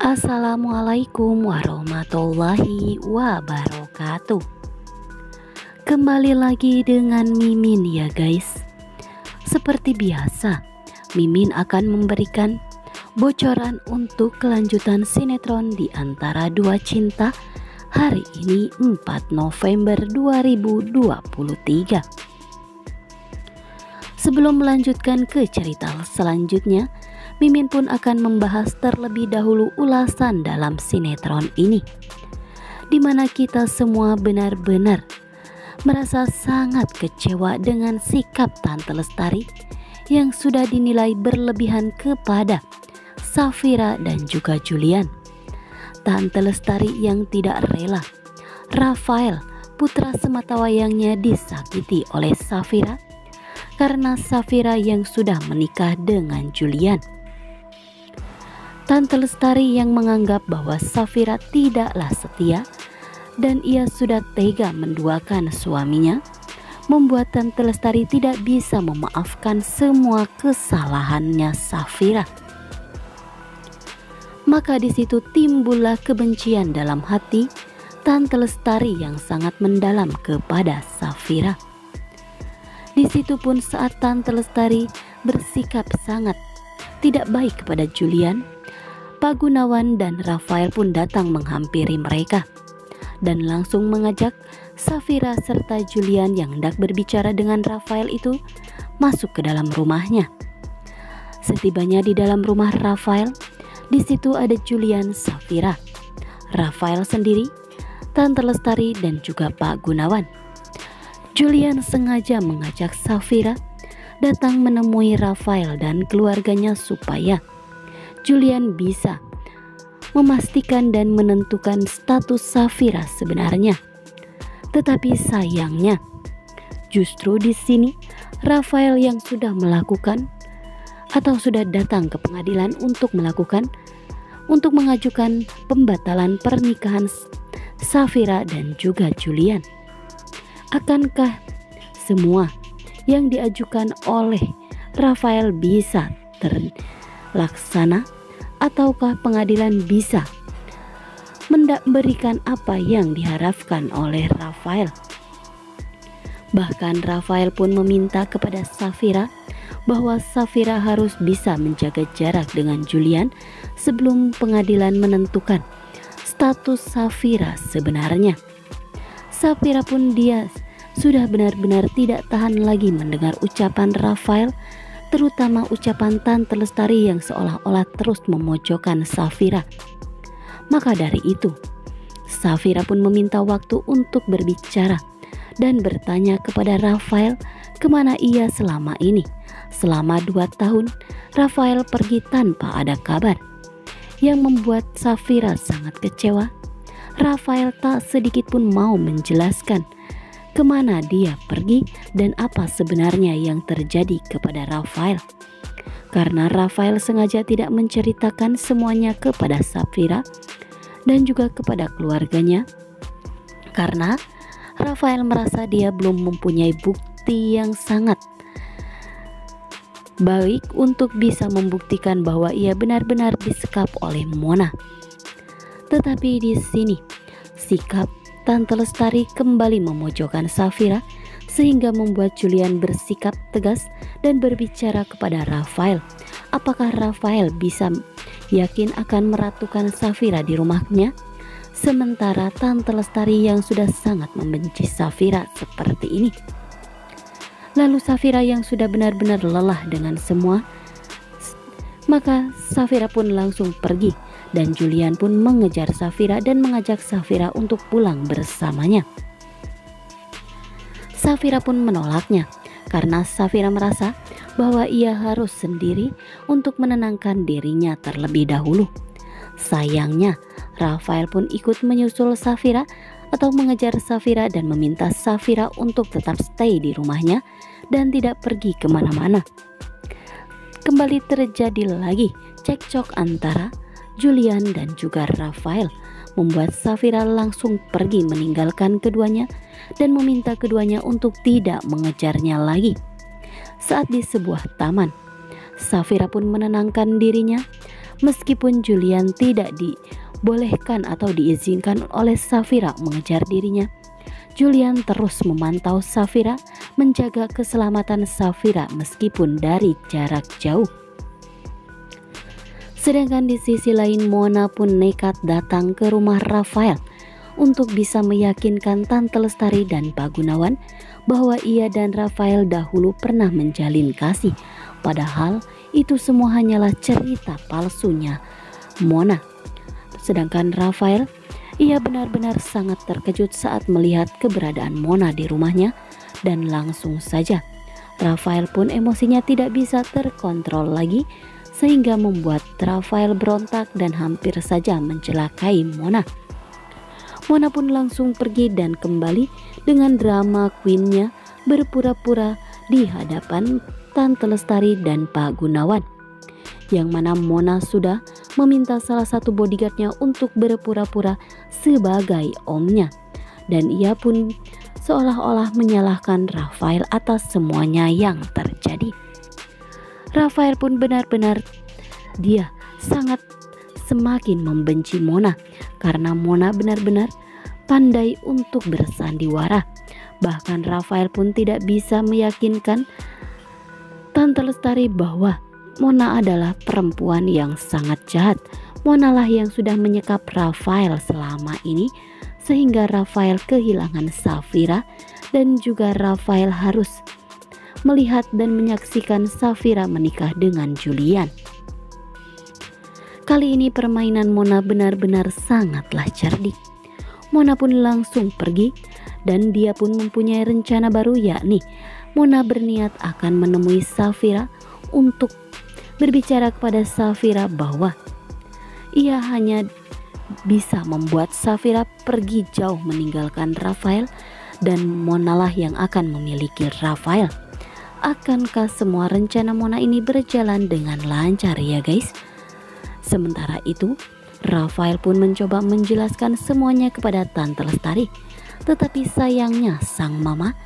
Assalamualaikum warahmatullahi wabarakatuh. Kembali lagi dengan Mimin ya guys. Seperti biasa, Mimin akan memberikan bocoran untuk kelanjutan sinetron Di Antara Dua Cinta hari ini 4 November 2023. Sebelum melanjutkan ke cerita selanjutnya, Mimin pun akan membahas terlebih dahulu ulasan dalam sinetron ini, di mana kita semua benar-benar merasa sangat kecewa dengan sikap Tante Lestari yang sudah dinilai berlebihan kepada Safira dan juga Julian. Tante Lestari yang tidak rela Rafael, putra sematawayangnya, disakiti oleh Safira karena Safira yang sudah menikah dengan Julian. Tante Lestari yang menganggap bahwa Safira tidaklah setia dan ia sudah tega menduakan suaminya, membuat Tante Lestari tidak bisa memaafkan semua kesalahannya Safira. Maka di situ timbullah kebencian dalam hati Tante Lestari yang sangat mendalam kepada Safira. Di situ pun saat Tante Lestari bersikap sangat tidak baik kepada Julian, Pak Gunawan dan Rafael pun datang menghampiri mereka dan langsung mengajak Safira serta Julian yang hendak berbicara dengan Rafael itu masuk ke dalam rumahnya. Setibanya di dalam rumah Rafael, di situ ada Julian, Safira, Rafael sendiri, Tante Lestari dan juga Pak Gunawan. Julian sengaja mengajak Safira datang menemui Rafael dan keluarganya supaya Julian bisa memastikan dan menentukan status Safira sebenarnya. Tetapi sayangnya, justru di sini Rafael yang sudah melakukan atau sudah datang ke pengadilan untuk mengajukan pembatalan pernikahan Safira dan juga Julian. Akankah semua yang diajukan oleh Rafael bisa terlaksana, ataukah pengadilan bisa memberikan apa yang diharapkan oleh Rafael? Bahkan Rafael pun meminta kepada Safira bahwa Safira harus bisa menjaga jarak dengan Julian sebelum pengadilan menentukan status Safira sebenarnya. Safira pun dia sudah benar-benar tidak tahan lagi mendengar ucapan Rafael, terutama ucapan Tante Lestari yang seolah-olah terus memojokkan Safira. Maka dari itu, Safira pun meminta waktu untuk berbicara dan bertanya kepada Rafael kemana ia selama ini. Selama 2 tahun, Rafael pergi tanpa ada kabar, yang membuat Safira sangat kecewa. Rafael tak sedikit pun mau menjelaskan kemana dia pergi dan apa sebenarnya yang terjadi kepada Rafael. Karena Rafael sengaja tidak menceritakan semuanya kepada Safira dan juga kepada keluarganya, karena Rafael merasa dia belum mempunyai bukti yang sangat baik untuk bisa membuktikan bahwa ia benar-benar disekap oleh Mona. Tetapi di sini sikap Tante Lestari kembali memojokkan Safira sehingga membuat Julian bersikap tegas dan berbicara kepada Rafael. Apakah Rafael bisa yakin akan meratukan Safira di rumahnya? Sementara Tante Lestari yang sudah sangat membenci Safira seperti ini. Lalu Safira yang sudah benar-benar lelah dengan semua, maka Safira pun langsung pergi dan Julian pun mengejar Safira dan mengajak Safira untuk pulang bersamanya. Safira pun menolaknya karena Safira merasa bahwa ia harus sendiri untuk menenangkan dirinya terlebih dahulu. Sayangnya, Rafael pun ikut menyusul Safira atau mengejar Safira dan meminta Safira untuk tetap stay di rumahnya dan tidak pergi kemana-mana. Kembali terjadi lagi cekcok antara Julian dan juga Rafael, membuat Safira langsung pergi meninggalkan keduanya dan meminta keduanya untuk tidak mengejarnya lagi. Saat di sebuah taman, Safira pun menenangkan dirinya Meskipun Julian tidak dibolehkan atau diizinkan oleh Safira mengejar dirinya, Julian terus memantau Safira, menjaga keselamatan Safira meskipun dari jarak jauh. Sedangkan di sisi lain, Mona pun nekat datang ke rumah Rafael untuk bisa meyakinkan Tante Lestari dan Pak Gunawan bahwa ia dan Rafael dahulu pernah menjalin kasih. Padahal itu semua hanyalah cerita palsunya Mona. Sedangkan Rafael, ia benar-benar sangat terkejut saat melihat keberadaan Mona di rumahnya, dan langsung saja Rafael pun emosinya tidak bisa terkontrol lagi, sehingga membuat Rafael berontak dan hampir saja mencelakai Mona. Mona pun langsung pergi dan kembali dengan drama queennya berpura-pura di hadapan Tante Lestari dan Pak Gunawan, yang mana Mona sudah meminta salah satu bodyguardnya untuk berpura-pura sebagai omnya, dan ia pun seolah-olah menyalahkan Rafael atas semuanya yang terjadi. Rafael pun benar-benar dia sangat semakin membenci Mona karena Mona benar-benar pandai untuk bersandiwara. Bahkan Rafael pun tidak bisa meyakinkan Tante Lestari bahwa Mona adalah perempuan yang sangat jahat. Mona lah yang sudah menyekap Rafael selama ini, sehingga Rafael kehilangan Safira, dan juga Rafael harus melihat dan menyaksikan Safira menikah dengan Julian. Kali ini permainan Mona benar-benar sangatlah cerdik. Mona pun langsung pergi, dan dia pun mempunyai rencana baru, yakni Mona berniat akan menemui Safira untuk berbicara kepada Safira bahwa ia hanya bisa membuat Safira pergi jauh meninggalkan Rafael, dan Mona lah yang akan memiliki Rafael. Akankah semua rencana Mona ini berjalan dengan lancar ya guys? Sementara itu, Rafael pun mencoba menjelaskan semuanya kepada Tante Lestari, tetapi sayangnya sang mama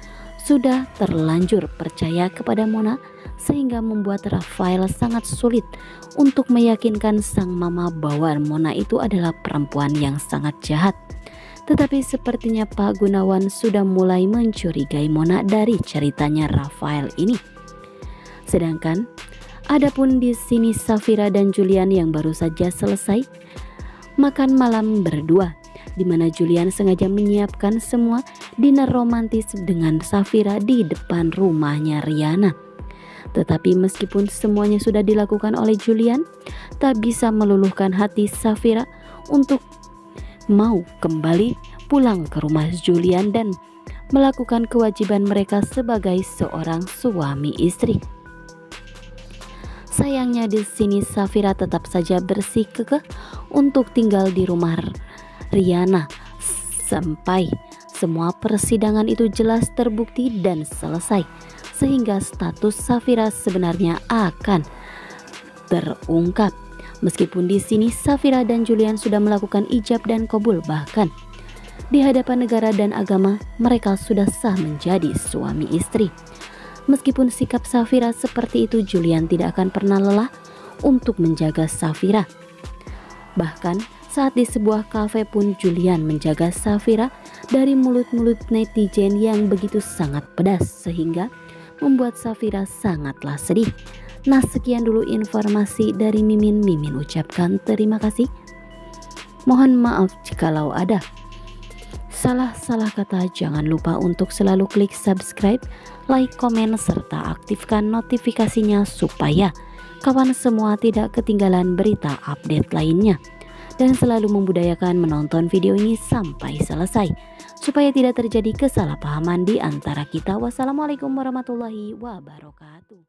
sudah terlanjur percaya kepada Mona, sehingga membuat Rafael sangat sulit untuk meyakinkan sang mama bahwa Mona itu adalah perempuan yang sangat jahat. Tetapi sepertinya Pak Gunawan sudah mulai mencurigai Mona dari ceritanya Rafael ini. Sedangkan adapun di sini Safira dan Julian yang baru saja selesai makan malam berdua, di mana Julian sengaja menyiapkan semua dinner romantis dengan Safira di depan rumahnya Riana. Tetapi meskipun semuanya sudah dilakukan oleh Julian, tak bisa meluluhkan hati Safira untuk mau kembali pulang ke rumah Julian dan melakukan kewajiban mereka sebagai seorang suami istri. Sayangnya di sini Safira tetap saja bersikukuh untuk tinggal di rumah Riana sampai semua persidangan itu jelas terbukti dan selesai, sehingga status Safira sebenarnya akan terungkap. Meskipun di sini Safira dan Julian sudah melakukan ijab dan qabul, bahkan di hadapan negara dan agama mereka sudah sah menjadi suami istri. Meskipun sikap Safira seperti itu, Julian tidak akan pernah lelah untuk menjaga Safira. Bahkan saat di sebuah kafe pun Julian menjaga Safira dari mulut-mulut netizen yang begitu sangat pedas, sehingga membuat Safira sangatlah sedih. Nah, sekian dulu informasi dari Mimin. Mimin ucapkan terima kasih. Mohon maaf jikalau ada salah-salah kata. Jangan lupa untuk selalu klik subscribe, like, komen, serta aktifkan notifikasinya supaya kawan semua tidak ketinggalan berita update lainnya. Dan selalu membudayakan menonton video ini sampai selesai, supaya tidak terjadi kesalahpahaman di antara kita. Wassalamualaikum warahmatullahi wabarakatuh.